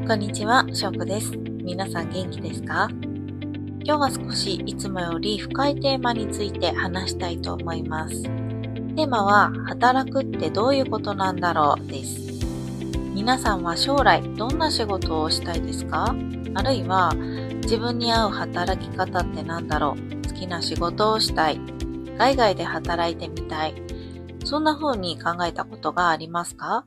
こんにちは、しょうこです。皆さん元気ですか？今日は少しいつもより深いテーマについて話したいと思います。テーマは、働くってどういうことなんだろうです。皆さんは将来どんな仕事をしたいですか？あるいは、自分に合う働き方って何だろう？好きな仕事をしたい。海外で働いてみたい。そんな風に考えたことがありますか？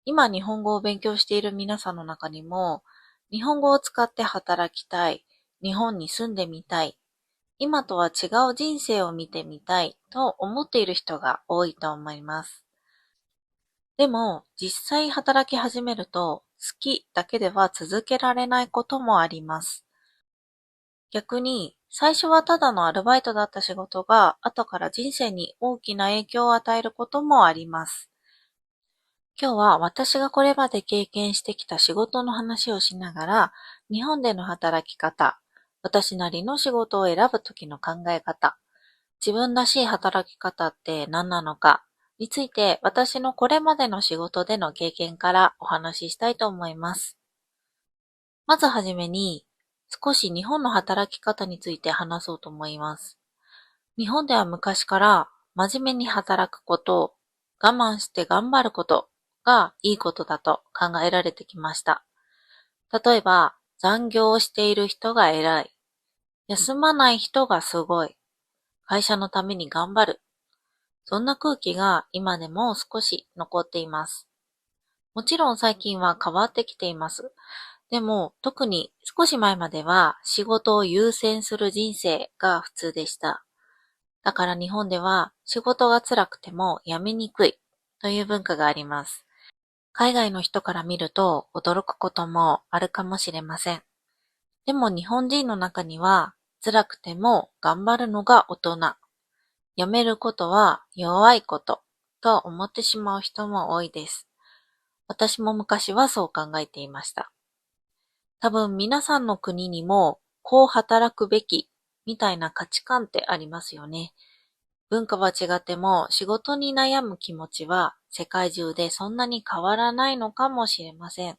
今日本語を勉強している皆さんの中にも、日本語を使って働きたい、日本に住んでみたい、今とは違う人生を見てみたいと思っている人が多いと思います。でも、実際働き始めると、好きだけでは続けられないこともあります。逆に、最初はただのアルバイトだった仕事が、後から人生に大きな影響を与えることもあります。今日は私がこれまで経験してきた仕事の話をしながら、日本での働き方、私なりの仕事を選ぶときの考え方、自分らしい働き方って何なのかについて、私のこれまでの仕事での経験からお話ししたいと思います。まずはじめに、少し日本の働き方について話そうと思います。日本では昔から真面目に働くこと、我慢して頑張ることがいいことだと考えられてきました。例えば、残業をしている人が偉い、休まない人がすごい、会社のために頑張る。そんな空気が今でも少し残っています。もちろん最近は変わってきています。でも特に少し前までは仕事を優先する人生が普通でした。だから日本では仕事が辛くても辞めにくいという文化があります。海外の人から見ると驚くこともあるかもしれません。でも日本人の中には辛くても頑張るのが大人。辞めることは弱いことと思ってしまう人も多いです。私も昔はそう考えていました。多分皆さんの国にもこう働くべきみたいな価値観ってありますよね。文化は違っても仕事に悩む気持ちは世界中でそんなに変わらないのかもしれません。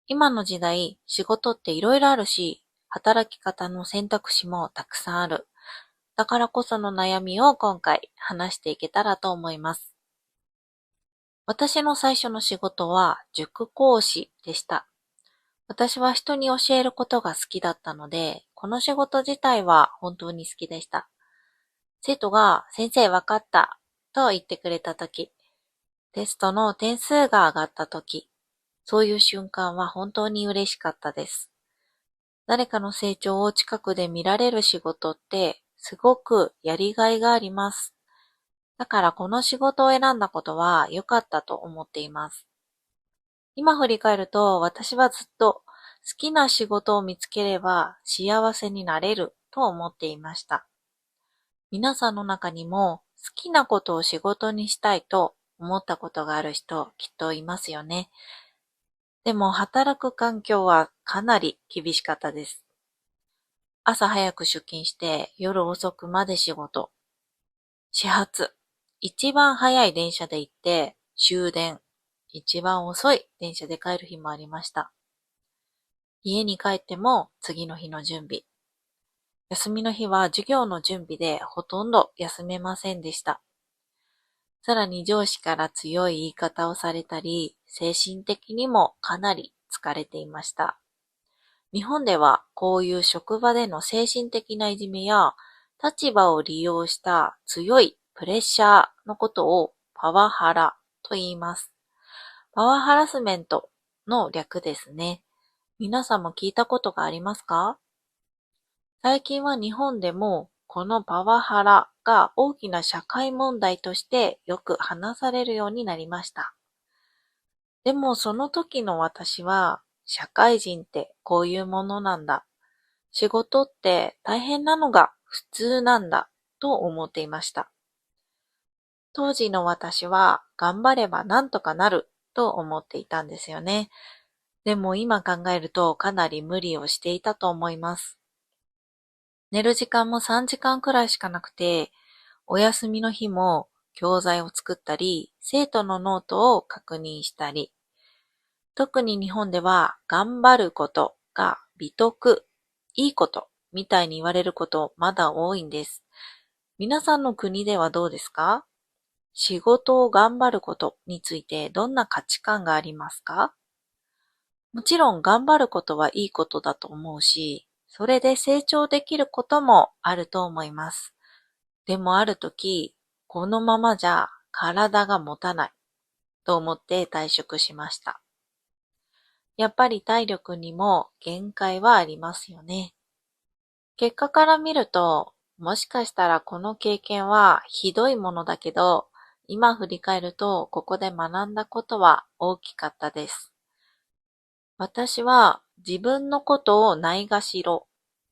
今の時代、仕事っていろいろあるし、働き方の選択肢もたくさんある。だからこその悩みを今回話していけたらと思います。私の最初の仕事は塾講師でした。私は人に教えることが好きだったので、この仕事自体は本当に好きでした。生徒が先生わかったと言ってくれたとき、テストの点数が上がったとき、そういう瞬間は本当に嬉しかったです。誰かの成長を近くで見られる仕事ってすごくやりがいがあります。だからこの仕事を選んだことは良かったと思っています。今振り返ると私はずっと好きな仕事を見つければ幸せになれると思っていました。皆さんの中にも好きなことを仕事にしたいと思ったことがある人きっといますよね。でも働く環境はかなり厳しかったです。朝早く出勤して夜遅くまで仕事。始発。一番早い電車で行って終電。一番遅い電車で帰る日もありました。家に帰っても次の日の準備。休みの日は授業の準備でほとんど休めませんでした。さらに上司から強い言い方をされたり、精神的にもかなり疲れていました。日本ではこういう職場での精神的ないじめや立場を利用した強いプレッシャーのことをパワハラと言います。パワーハラスメントの略ですね。皆さんも聞いたことがありますか？最近は日本でもこのパワハラが大きな社会問題としてよく話されるようになりました。でもその時の私は社会人ってこういうものなんだ。仕事って大変なのが普通なんだと思っていました。当時の私は頑張ればなんとかなると思っていたんですよね。でも今考えるとかなり無理をしていたと思います。寝る時間も3時間くらいしかなくて、お休みの日も教材を作ったり、生徒のノートを確認したり、特に日本では頑張ることが美徳、いいことみたいに言われることまだ多いんです。皆さんの国ではどうですか？仕事を頑張ることについてどんな価値観がありますか？もちろん頑張ることはいいことだと思うし、それで成長できることもあると思います。でもある時、このままじゃ体が持たないと思って退職しました。やっぱり体力にも限界はありますよね。結果から見ると、もしかしたらこの経験はひどいものだけど、今振り返るとここで学んだことは大きかったです。私は自分のことをないがしろ、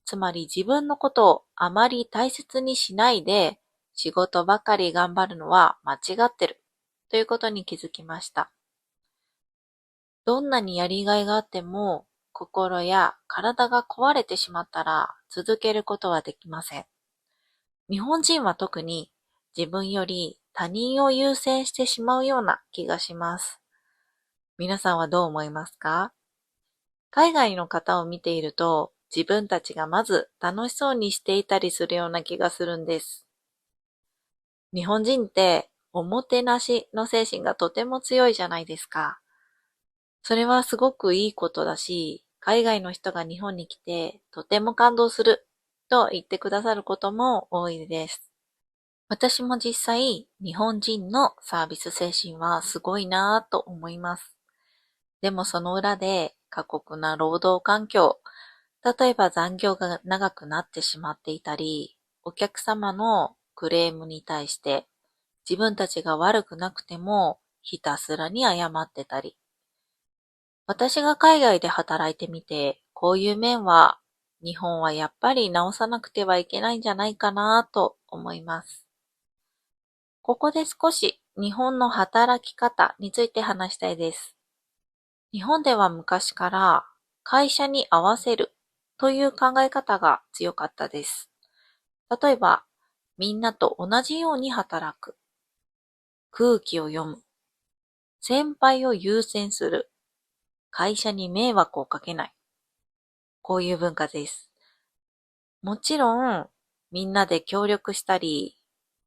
つまり自分のことをあまり大切にしないで仕事ばかり頑張るのは間違ってるということに気づきました。どんなにやりがいがあっても心や体が壊れてしまったら続けることはできません。日本人は特に自分より他人を優先してしまうような気がします。皆さんはどう思いますか？海外の方を見ていると自分たちがまず楽しそうにしていたりするような気がするんです。日本人っておもてなしの精神がとても強いじゃないですか。それはすごくいいことだし、海外の人が日本に来てとても感動すると言ってくださることも多いです。私も実際日本人のサービス精神はすごいなぁと思います。でもその裏で過酷な労働環境、例えば残業が長くなってしまっていたり、お客様のクレームに対して自分たちが悪くなくてもひたすらに謝ってたり、私が海外で働いてみて、こういう面は日本はやっぱり直さなくてはいけないんじゃないかなと思います。ここで少し日本の働き方について話したいです。日本では昔から会社に合わせるという考え方が強かったです。例えば、みんなと同じように働く、空気を読む、先輩を優先する、会社に迷惑をかけない。こういう文化です。もちろん、みんなで協力したり、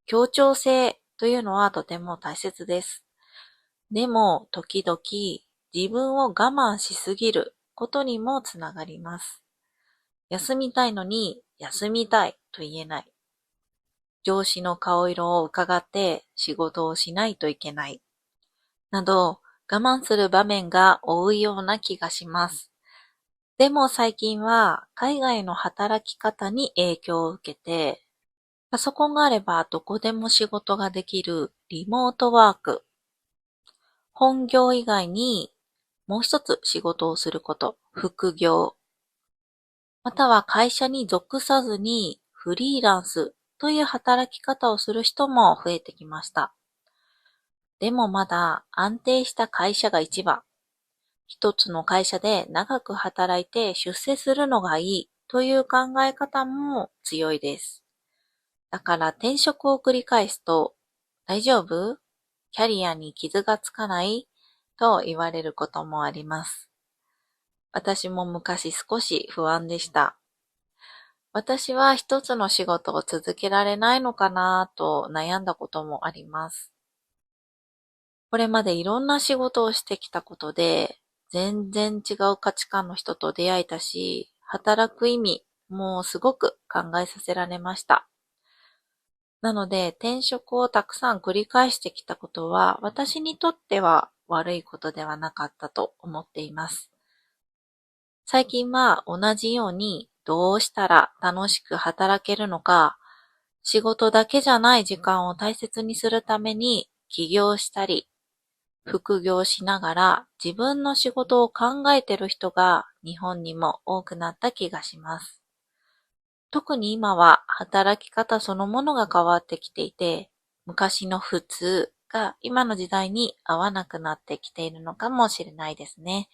協調性というのはとても大切です。でも、時々自分を我慢しすぎることにもつながります。休みたいのに休みたいと言えない。上司の顔色を伺って仕事をしないといけない。など、我慢する場面が多いような気がします。でも最近は海外の働き方に影響を受けて、パソコンがあればどこでも仕事ができるリモートワーク、本業以外にもう一つ仕事をすること、副業、または会社に属さずにフリーランスという働き方をする人も増えてきました。でもまだ安定した会社が一番。一つの会社で長く働いて出世するのがいいという考え方も強いです。だから転職を繰り返すと、大丈夫？キャリアに傷がつかない？と言われることもあります。私も昔少し不安でした。私は一つの仕事を続けられないのかなと悩んだこともあります。これまでいろんな仕事をしてきたことで、全然違う価値観の人と出会えたし、働く意味もすごく考えさせられました。なので、転職をたくさん繰り返してきたことは、私にとっては悪いことではなかったと思っています。最近は同じようにどうしたら楽しく働けるのか、仕事だけじゃない時間を大切にするために起業したり、副業しながら自分の仕事を考えている人が日本にも多くなった気がします。特に今は働き方そのものが変わってきていて、昔の普通が今の時代に合わなくなってきているのかもしれないですね。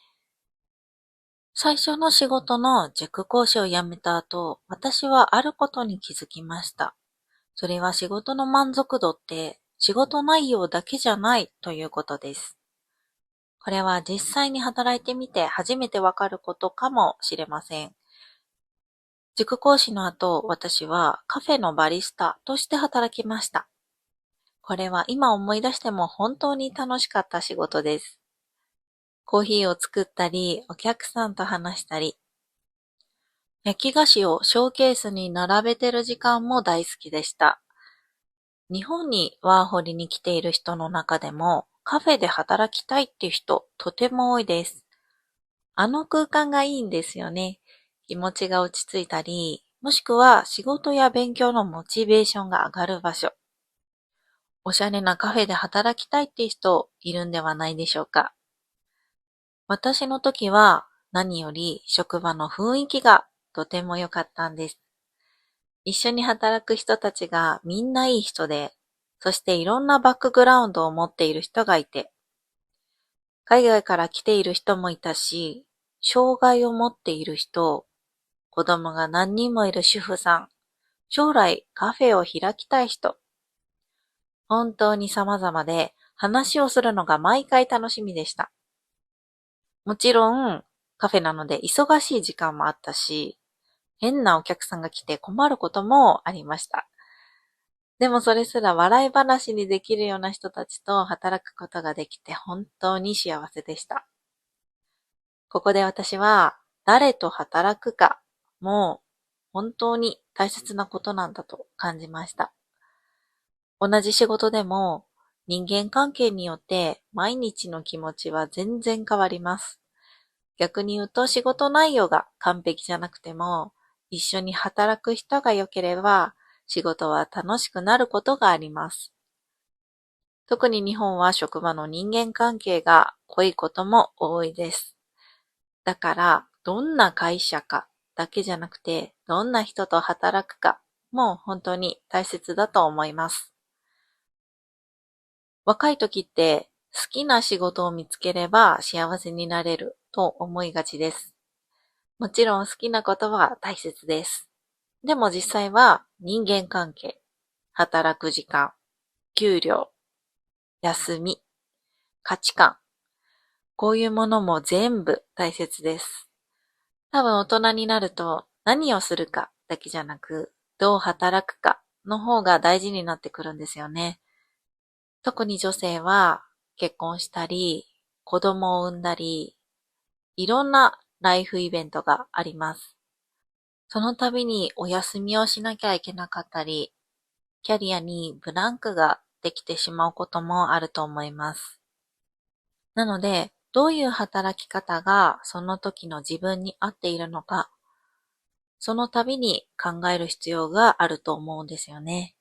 最初の仕事の塾講師を辞めた後、私はあることに気づきました。それは仕事の満足度って仕事内容だけじゃないということです。これは実際に働いてみて初めてわかることかもしれません。塾講師の後、私はカフェのバリスタとして働きました。これは今思い出しても本当に楽しかった仕事です。コーヒーを作ったり、お客さんと話したり、焼き菓子をショーケースに並べてる時間も大好きでした。日本にワーホリに来ている人の中でもカフェで働きたいっていう人とても多いです。あの空間がいいんですよね。気持ちが落ち着いたり、もしくは仕事や勉強のモチベーションが上がる場所。おしゃれなカフェで働きたいっていう人いるんではないでしょうか。私の時は何より職場の雰囲気がとても良かったんです。一緒に働く人たちがみんないい人で、そしていろんなバックグラウンドを持っている人がいて、海外から来ている人もいたし、障害を持っている人、子供が何人もいる主婦さん、将来カフェを開きたい人、本当に様々で話をするのが毎回楽しみでした。もちろんカフェなので忙しい時間もあったし、変なお客さんが来て困ることもありました。でもそれすら笑い話にできるような人たちと働くことができて本当に幸せでした。ここで私は誰と働くかも本当に大切なことなんだと感じました。同じ仕事でも人間関係によって毎日の気持ちは全然変わります。逆に言うと仕事内容が完璧じゃなくても一緒に働く人が良ければ仕事は楽しくなることがあります。特に日本は職場の人間関係が濃いことも多いです。だから、どんな会社かだけじゃなくて、どんな人と働くかも本当に大切だと思います。若い時って好きな仕事を見つければ幸せになれると思いがちです。もちろん好きなことは大切です。でも実際は人間関係、働く時間、給料、休み、価値観、こういうものも全部大切です。多分大人になると何をするかだけじゃなく、どう働くかの方が大事になってくるんですよね。特に女性は結婚したり、子供を産んだり、いろんなライフイベントがあります。その度にお休みをしなきゃいけなかったり、キャリアにブランクができてしまうこともあると思います。なので、どういう働き方がその時の自分に合っているのか、その度に考える必要があると思うんですよね。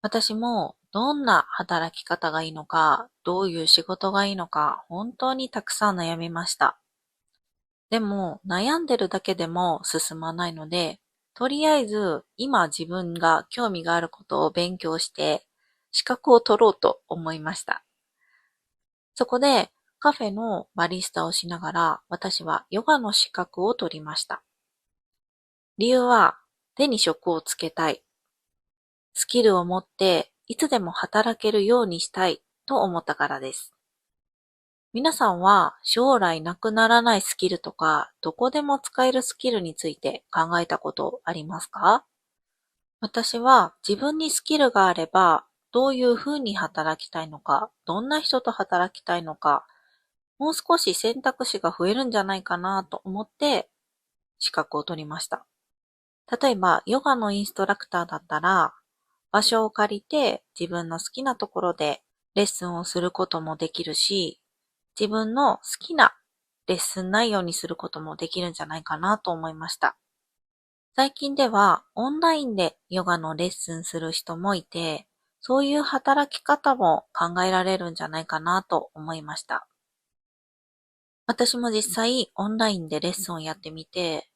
私もどんな働き方がいいのか、どういう仕事がいいのか、本当にたくさん悩みました。でも悩んでるだけでも進まないので、とりあえず今自分が興味があることを勉強して資格を取ろうと思いました。そこでカフェのバリスタをしながら私はヨガの資格を取りました。理由は手に職をつけたい。スキルを持っていつでも働けるようにしたいと思ったからです。皆さんは将来なくならないスキルとかどこでも使えるスキルについて考えたことありますか？私は自分にスキルがあればどういうふうに働きたいのか、どんな人と働きたいのか、もう少し選択肢が増えるんじゃないかなと思って資格を取りました。例えばヨガのインストラクターだったら場所を借りて自分の好きなところでレッスンをすることもできるし、自分の好きなレッスン内容にすることもできるんじゃないかなと思いました。最近ではオンラインでヨガのレッスンする人もいて、そういう働き方も考えられるんじゃないかなと思いました。私も実際オンラインでレッスンをやってみて、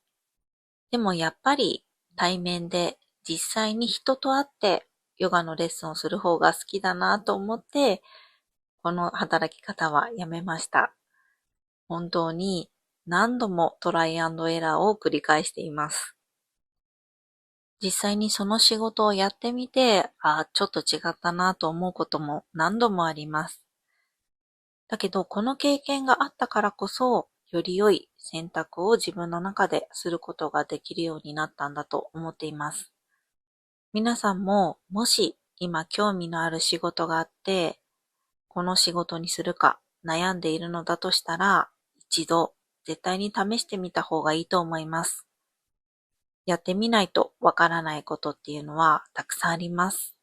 でもやっぱり対面で実際に人と会ってヨガのレッスンをする方が好きだなと思って、この働き方はやめました。本当に何度もトライアンドエラーを繰り返しています。実際にその仕事をやってみて、ちょっと違ったなと思うことも何度もあります。だけど、この経験があったからこそ、より良い選択を自分の中ですることができるようになったんだと思っています。皆さんも、もし今興味のある仕事があって、この仕事にするか悩んでいるのだとしたら、一度絶対に試してみた方がいいと思います。やってみないとわからないことっていうのはたくさんあります。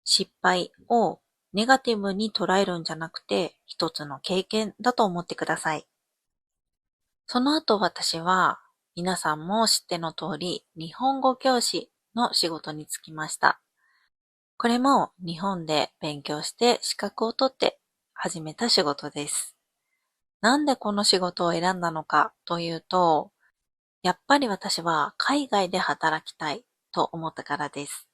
失敗をネガティブに捉えるんじゃなくて、一つの経験だと思ってください。その後私は皆さんも知っての通り日本語教師の仕事に就きました。これも日本で勉強して資格を取って始めた仕事です。なんでこの仕事を選んだのかというと、やっぱり私は海外で働きたいと思ったからです。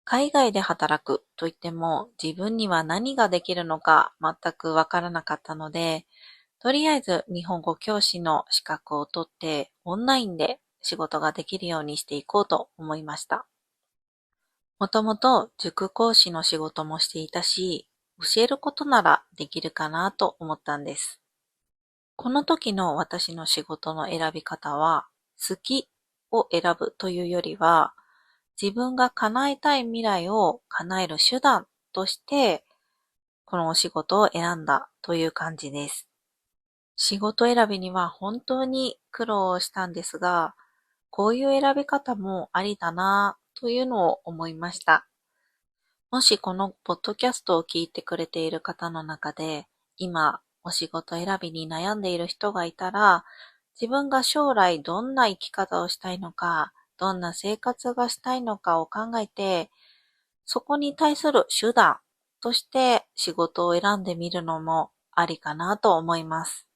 海外で働くといっても自分には何ができるのか全くわからなかったので、とりあえず日本語教師の資格を取ってオンラインで仕事ができるようにしていこうと思いました。もともと塾講師の仕事もしていたし、教えることならできるかなと思ったんです。この時の私の仕事の選び方は、好きを選ぶというよりは、自分が叶えたい未来を叶える手段として、このお仕事を選んだという感じです。仕事選びには本当に苦労したんですが、こういう選び方もありだなというのを思いました。もしこのポッドキャストを聞いてくれている方の中で、今お仕事選びに悩んでいる人がいたら、自分が将来どんな生き方をしたいのか、どんな生活がしたいのかを考えて、そこに対する手段として仕事を選んでみるのもありかなと思います。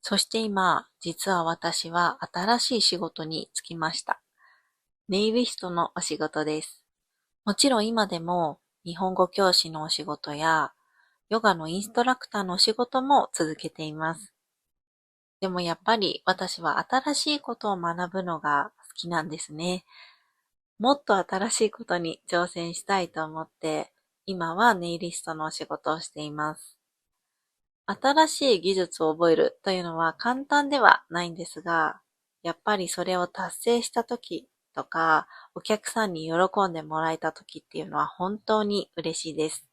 そして今、実は私は新しい仕事に就きました。ネイリストのお仕事です。もちろん今でも日本語教師のお仕事やヨガのインストラクターのお仕事も続けています。でもやっぱり私は新しいことを学ぶのが好きなんですね。もっと新しいことに挑戦したいと思って、今はネイリストのお仕事をしています。新しい技術を覚えるというのは簡単ではないんですが、やっぱりそれを達成した時とか、お客さんに喜んでもらえた時っていうのは本当に嬉しいです。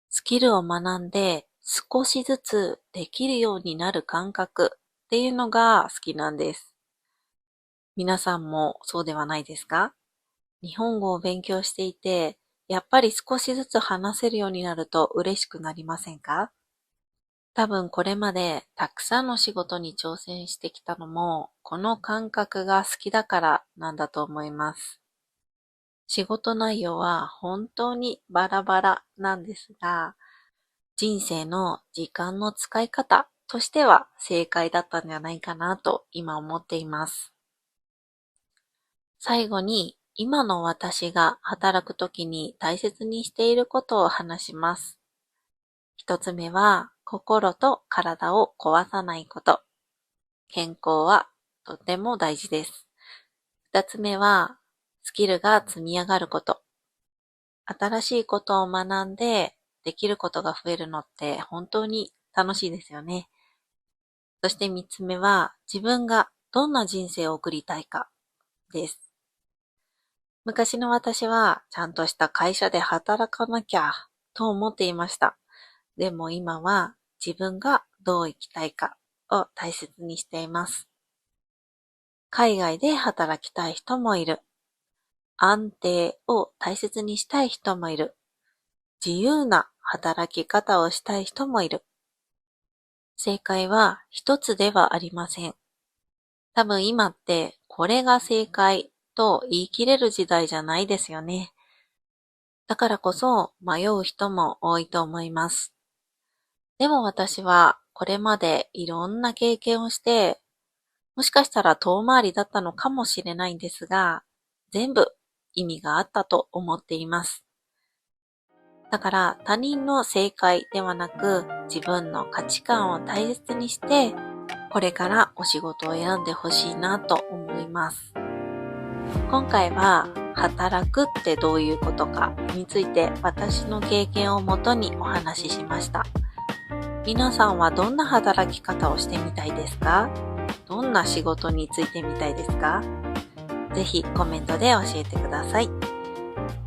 スキルを学んで少しずつできるようになる感覚っていうのが好きなんです。皆さんもそうではないですか？日本語を勉強していて、やっぱり少しずつ話せるようになると嬉しくなりませんか？多分これまでたくさんの仕事に挑戦してきたのも、この感覚が好きだからなんだと思います。仕事内容は本当にバラバラなんですが、人生の時間の使い方としては正解だったんじゃないかなと今思っています。最後に今の私が働くときに大切にしていることを話します。一つ目は心と体を壊さないこと。健康はとても大事です。二つ目はスキルが積み上がること。新しいことを学んでできることが増えるのって本当に楽しいですよね。そして三つ目は自分がどんな人生を送りたいかです。昔の私はちゃんとした会社で働かなきゃと思っていました。でも今は自分がどう生きたいかを大切にしています。海外で働きたい人もいる。安定を大切にしたい人もいる。自由な働き方をしたい人もいる。正解は一つではありません。多分今ってこれが正解と言い切れる時代じゃないですよね。だからこそ迷う人も多いと思います。でも私はこれまでいろんな経験をして、もしかしたら遠回りだったのかもしれないんですが、全部意味があったと思っています。だから他人の正解ではなく自分の価値観を大切にしてこれからお仕事を選んでほしいなと思います。今回は働くってどういうことかについて私の経験をもとにお話ししました。皆さんはどんな働き方をしてみたいですか？どんな仕事に就いてみたいですか？ぜひコメントで教えてください。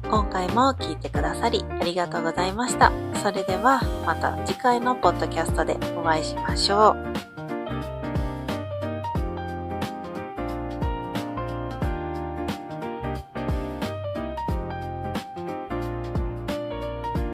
今回も聞いてくださりありがとうございました。それではまた次回のポッドキャストでお会いしましょう。